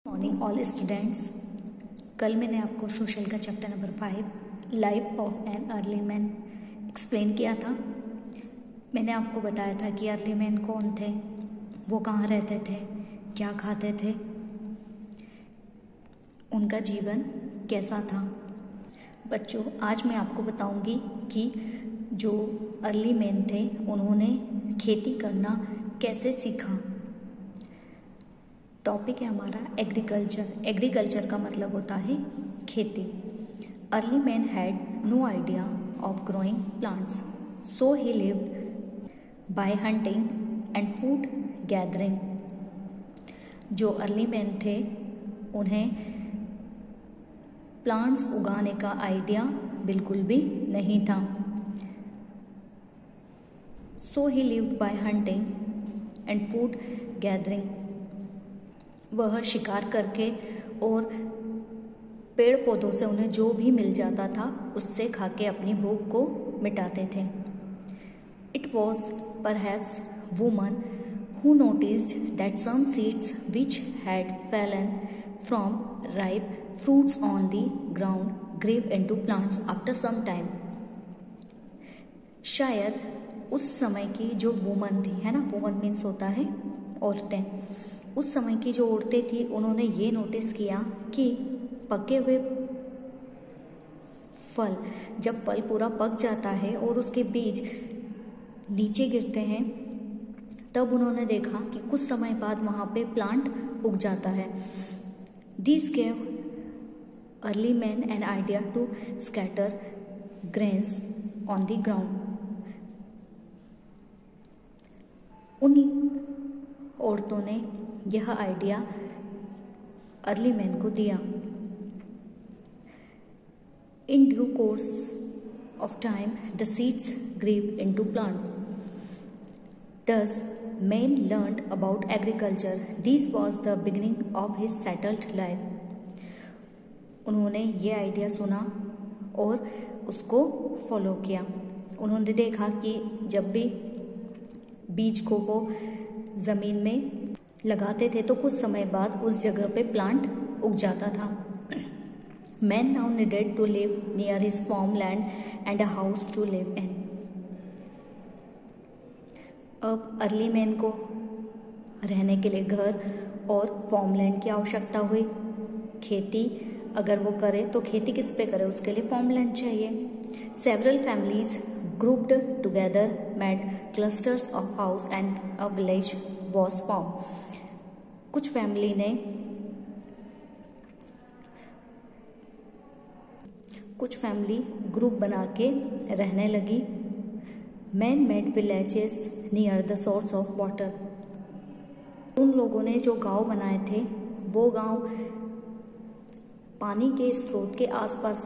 Morning all students. कल मैंने आपको सोशल का chapter number 5 life of an early man explain किया था। मैंने आपको बताया था कि अर्ली मैन कौन थे, वो कहाँ रहते थे, क्या खाते थे, उनका जीवन कैसा था। बच्चों, आज मैं आपको बताऊंगी कि जो अर्ली मैन थे उन्होंने खेती करना कैसे सीखा। टॉपिक है हमारा एग्रीकल्चर। एग्रीकल्चर का मतलब होता है खेती। Early man had no idea of growing plants, so he lived by hunting and food gathering. जो अर्ली मैन थे उन्हें प्लांट्स उगाने का आइडिया बिल्कुल भी नहीं था। So he lived by hunting and food gathering. वह शिकार करके और पेड़ पौधों से उन्हें जो भी मिल जाता था उससे खा के अपनी भूख को मिटाते थे। It was perhaps woman who noticed that some seeds which had fallen from ripe fruits on the ground grew into plants after some time। शायद उस समय की जो वुमन थी, है ना, वुमन मीन्स होता है औरतें। उस समय की जो औरतें थी उन्होंने ये नोटिस किया कि पके हुए फल, जब फल पूरा पक जाता है और उसके बीज नीचे गिरते हैं, तब उन्होंने देखा कि कुछ समय बाद वहाँ पे प्लांट उग जाता है। This gave early man an idea to scatter grains on the ground. उन औरतों ने यह आइडिया अर्ली मैन को दिया। In due course of time the seeds grew into plants. Thus, man learned about agriculture. This was the beginning of his settled life. उन्होंने ये idea सुना और उसको फॉलो किया। उन्होंने देखा कि जब भी बीज को वो ज़मीन में लगाते थे तो कुछ समय बाद उस जगह पे प्लांट उग जाता था। Man now needed to live near his farmland and a house to live in. अब अर्ली मैन को रहने के लिए घर और फार्मलैंड की आवश्यकता हुई। खेती अगर वो करे तो खेती किस पे करे, उसके लिए फार्मलैंड चाहिए। Several families grouped together made clusters of house and a village was form. कुछ फैमिली ग्रुप बना के रहने लगी। Man made villages near the source of water. उन लोगों ने जो गांव बनाए थे वो गांव पानी के स्रोत के आसपास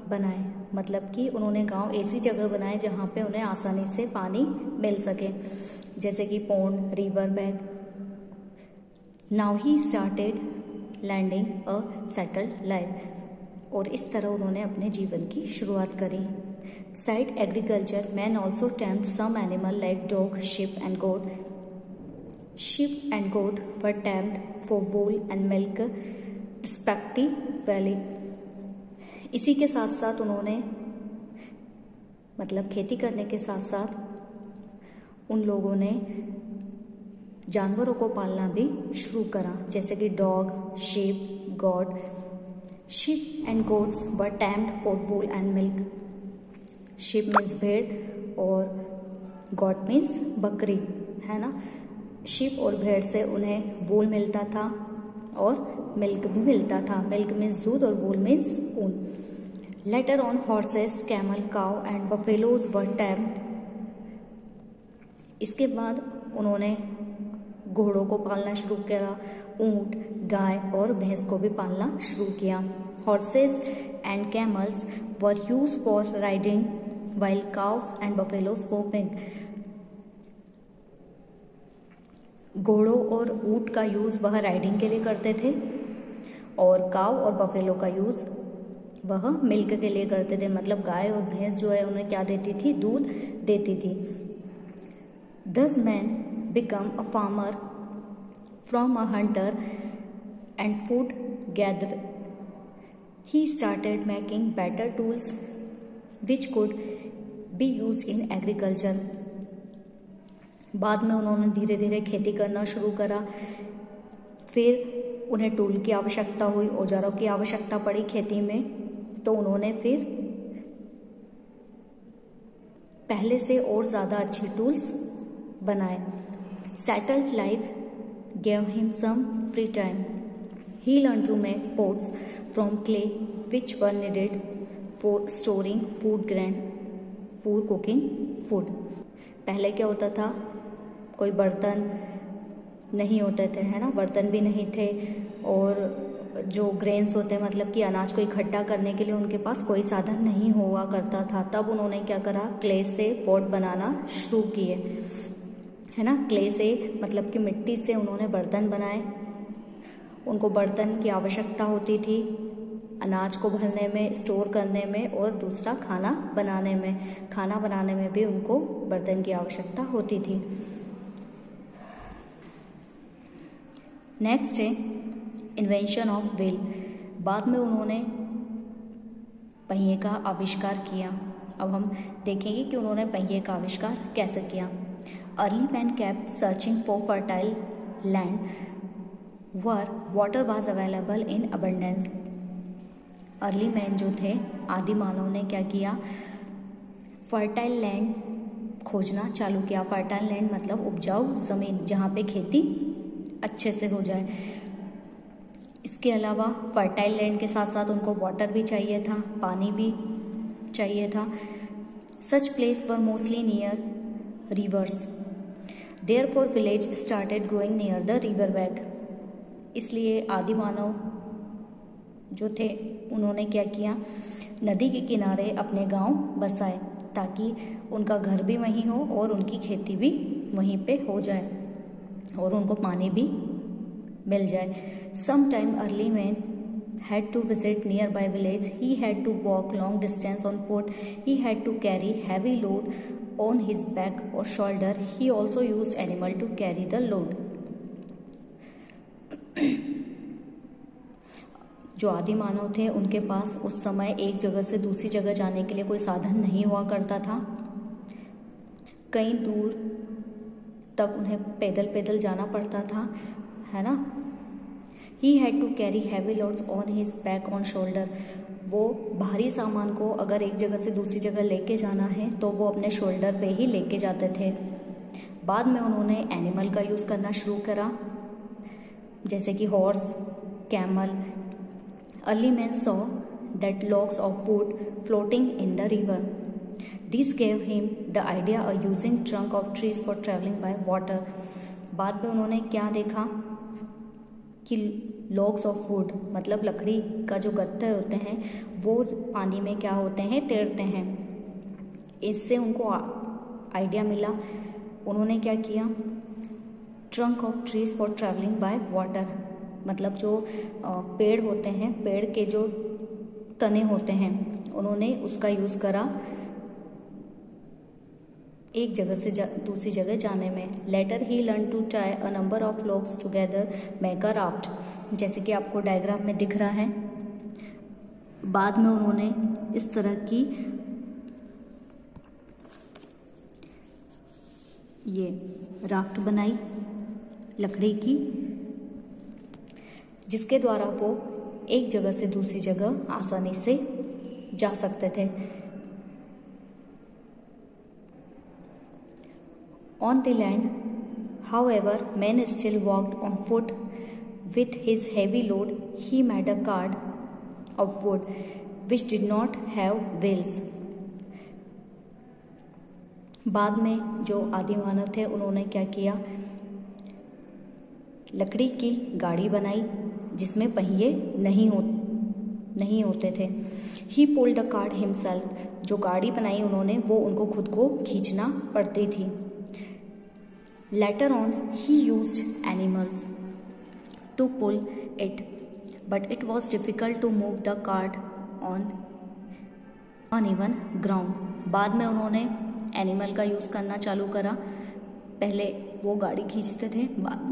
बनाए, मतलब कि उन्होंने गांव ऐसी जगह बनाए जहां पे उन्हें आसानी से पानी मिल सके, जैसे कि pond, river bank. Now he started landing a settled life. और इस तरह उन्होंने अपने जीवन की शुरुआत करी। Side agriculture, man also tamed some animal like dog, sheep and goat. Sheep and goat were tamed for wool and milk respectively. इसी के साथ साथ उन्होंने, मतलब खेती करने के साथ साथ उन लोगों ने जानवरों को पालना भी शुरू करा, जैसे कि dog, sheep, goat. Sheep and goats were tamed for wool and milk. Sheep means भेड़ और गॉट मीन्स बकरी, है ना। शीप और भेड़ से उन्हें वूल मिलता था और मिल्क भी मिलता था। मिल्क मीन्स दूध और वूल मीन्स ऊन। Later on horses, camel, cow and buffaloes were tamed. इसके बाद उन्होंने घोड़ों को पालना शुरू किया, ऊंट, गाय और भैंस को भी पालना शुरू किया। Horses and camels were use for riding while cows and buffaloes for milk। घोड़ों और ऊंट का यूज वह राइडिंग के लिए करते थे और काव और बफेलो का यूज वह मिल्क के लिए करते थे, मतलब गाय और भैंस जो है उन्हें क्या देती थी, दूध देती थी। Thus man become a farmer from a hunter and food gathered. He started making better tools which could be used in agriculture. बाद में उन्होंने धीरे धीरे खेती करना शुरू करा। फिर उन्हें टूल की आवश्यकता हुई, औजारों की आवश्यकता पड़ी खेती में, तो उन्होंने फिर पहले से और ज़्यादा अच्छी टूल्स बनाए। Settled life gave him some free time. He learned to make pots from clay which were needed for storing food grain, for cooking food. पहले क्या होता था, कोई बर्तन नहीं होते थे, है ना, बर्तन भी नहीं थे, और जो ग्रेन्स होते हैं मतलब कि अनाज को इकट्ठा करने के लिए उनके पास कोई साधन नहीं हुआ करता था। तब उन्होंने क्या करा, क्ले से पॉट बनाना शुरू किए, है ना। क्ले से मतलब कि मिट्टी से उन्होंने बर्तन बनाए। उनको बर्तन की आवश्यकता होती थी अनाज को भरने में, स्टोर करने में, और दूसरा खाना बनाने में। खाना बनाने में भी उनको बर्तन की आवश्यकता होती थी। नेक्स्ट है इन्वेंशन ऑफ व्हील। बाद में उन्होंने पहिए का आविष्कार किया। अब हम देखेंगे कि उन्होंने पहिए का आविष्कार कैसे किया। Early man kept searching for fertile land were water was available in abundance. Early man जो थे, आदि मानव ने क्या किया, फर्टाइल लैंड खोजना चालू किया। फर्टाइल लैंड मतलब उपजाऊ जमीन, जहाँ पे खेती अच्छे से हो जाए। इसके अलावा फर्टाइल लैंड के साथ साथ उनको वाटर भी चाहिए था, पानी भी चाहिए था। Such place were mostly near reverse, therefore village started growing near the river bank. इसलिए आदि मानव जो थे उन्होंने क्या किया, नदी के किनारे अपने गांव बसाए ताकि उनका घर भी वहीं हो और उनकी खेती भी वहीं पे हो जाए और उनको पानी भी मिल जाए। Some time early man had to visit nearby village. He had to walk long distance on foot. He had to carry heavy load on his back or shoulder. He also used animal to carry the load. जो आदि मानव थे उनके पास उस समय एक जगह से दूसरी जगह जाने के लिए कोई साधन नहीं हुआ करता था। कई दूर तक उन्हें पैदल पैदल जाना पड़ता था, है ना। He had to carry heavy loads on his back on shoulder. वो भारी सामान को अगर एक जगह से दूसरी जगह लेके जाना है तो वो अपने शोल्डर पे ही लेके जाते थे। बाद में उन्होंने एनिमल का यूज़ करना शुरू करा, जैसे कि horse, camel. Early man saw that logs of wood floating in the river. This gave him the idea of using trunk of trees for traveling by water. बाद में उन्होंने क्या देखा कि लॉग्स ऑफ वुड मतलब लकड़ी का जो गत्ते होते हैं वो पानी में क्या होते हैं, तैरते हैं। इससे उनको आइडिया मिला। उन्होंने क्या किया, trunk of trees for travelling by water मतलब जो पेड़ होते हैं, पेड़ के जो तने होते हैं, उन्होंने उसका यूज़ करा एक जगह से दूसरी जगह जाने में। Later he learn to tie a number of logs together make a raft, जैसे कि आपको डायग्राम में दिख रहा है। बाद में उन्होंने इस तरह की ये राफ्ट बनाई लकड़ी की, जिसके द्वारा वो एक जगह से दूसरी जगह आसानी से जा सकते थे। On the land, however, man still walked on foot with his heavy load. He made a cart of wood which did not have wheels. बाद में जो आदि मानव थे उन्होंने क्या किया, लकड़ी की गाड़ी बनाई जिसमें पहिए नहीं होते थे। He pulled the cart himself. जो गाड़ी बनाई उन्होंने वो उनको खुद को खींचना पड़ती थी। Later on, he used animals to pull it, but it was difficult to move the cart on uneven ground. बाद में उन्होंने एनिमल का यूज़ करना चालू करा। पहले वो गाड़ी खींचते थे, बाद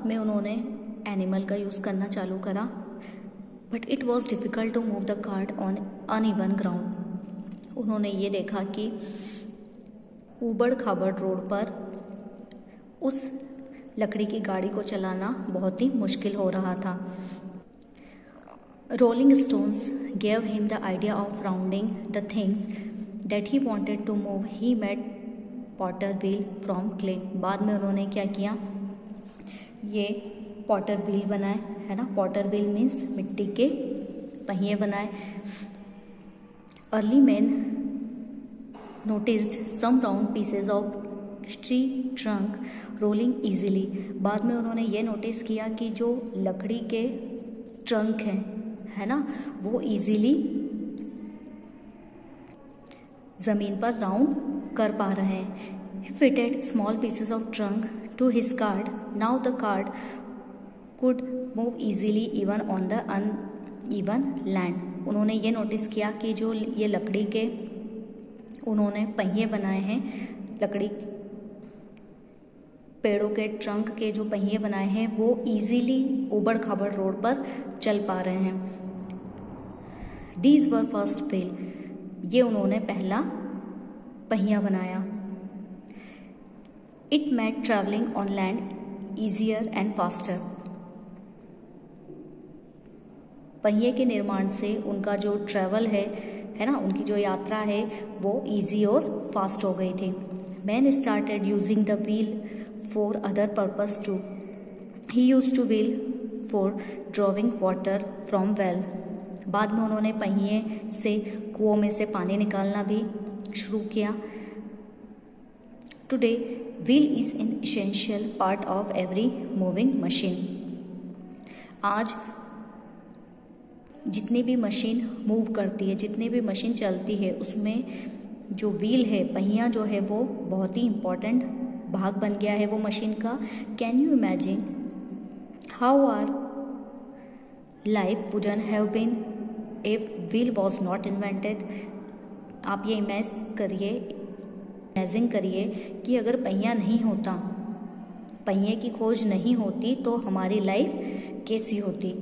में उन्होंने एनिमल का यूज़ करना चालू करा, but it was difficult to move the cart on uneven ground. उन्होंने ये देखा कि ऊबड़ खाबड़ रोड पर उस लकड़ी की गाड़ी को चलाना बहुत ही मुश्किल हो रहा था। Rolling stones gave him the idea of rounding the things that he wanted to move. He made potter wheel from clay. बाद में उन्होंने क्या किया, ये पॉटर व्हील बनाए, है ना। पॉटर व्हील मीन्स मिट्टी के पहिए बनाए। Early man noticed some round pieces of tree trunk rolling easily. बाद में उन्होंने ये नोटिस किया कि जो लकड़ी के ट्रंक हैं, है ना, वो ईजिली ज़मीन पर राउंड कर पा रहे हैं। He fitted small pieces of trunk to his cart. Now the cart could move easily even on the uneven land. उन्होंने ये नोटिस किया कि जो ये लकड़ी के उन्होंने पहिए बनाए हैं, लकड़ी पेड़ों के ट्रंक के जो पहिए बनाए हैं वो ईजीली ऊबड़ खाबड़ रोड पर चल पा रहे हैं। These were first wheel. ये उन्होंने पहला पहिया बनाया। It made traveling on land easier and faster. पहिए के निर्माण से उनका जो ट्रैवल है ना, उनकी जो यात्रा है वो इजी और फास्ट हो गई थी। Man started using the wheel for other purpose too. He use to wheel for drawing water from well. बाद में उन्होंने पहिए से कुओं में से पानी निकालना भी शुरू किया। Today wheel is an essential part of every moving machine. आज जितनी भी मशीन मूव करती है, जितनी भी मशीन चलती है, उसमें जो व्हील है, पहिया जो है, वो बहुत ही इम्पोर्टेंट भाग बन गया है वो मशीन का। Can you imagine how our life wouldn't have been if wheel was not invented. आप ये इमेजिन करिए कि अगर पहिया नहीं होता, पहिए की खोज नहीं होती तो हमारी लाइफ कैसी होती।